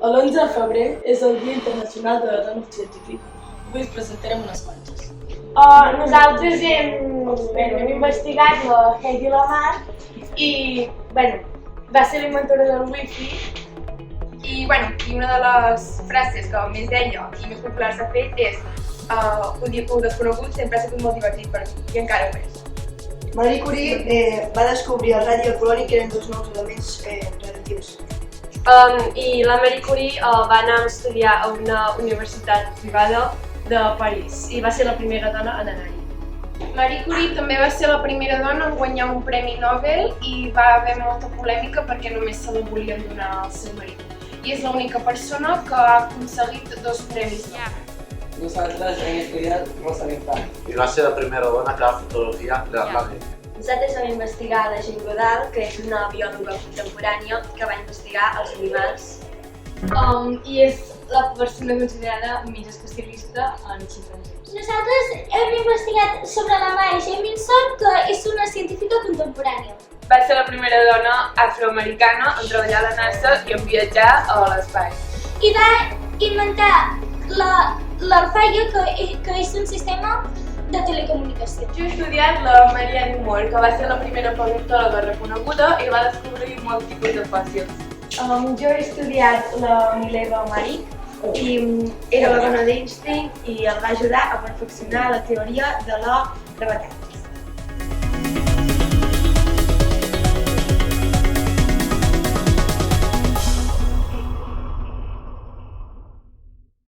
L'11 de febrer és el Dia Internacional de la Dona Científic. Avui us presentarem unes quantes. Nosaltres hem investigat la Hedy Lamarr i va ser l'inventora del wifi. I una de les frases que més deia i més popular s'ha fet és un dia que ho desconegut sempre ha sigut molt divertit per mi, i encara ho és. Marie Curie va descobrir el radi i el poloni, que eren dos nous elements radioactius. I la Marie Curie va anar a estudiar a una universitat privada de París i va ser la primera dona en anar-hi. Marie Curie també va ser la primera dona en guanyar un premi Nobel i va haver molta polèmica perquè només se la volien donar al seu marit. I és l'única persona que ha aconseguit 2 premis Nobel. Nosaltres hem estudiat Rosalind Franklin. I va ser la primera dona que va fotografiar l'Atlàntic. Nosaltres vam investigar la Jane Goodall, que és una biòloga contemporània que va investigar els animals. I és la persona considerada més especialista en ximpanzés. Nosaltres hem investigat sobre la Mae Jemison, que és una científica contemporània. Va ser la primera dona afroamericana en treballar a la NASA i en viatjar a l'espai. I va inventar l'Alfaia, que és un sistema de telecomunicació. Jo he estudiat la Marianne Moore, que va ser la primera paleontòloga reconeguda i va descobrir molts tipus de fòssils. Jo he estudiat la Mileva Maric i era la dona d'Einstein i el va ajudar a perfeccionar la teoria de la gravetat.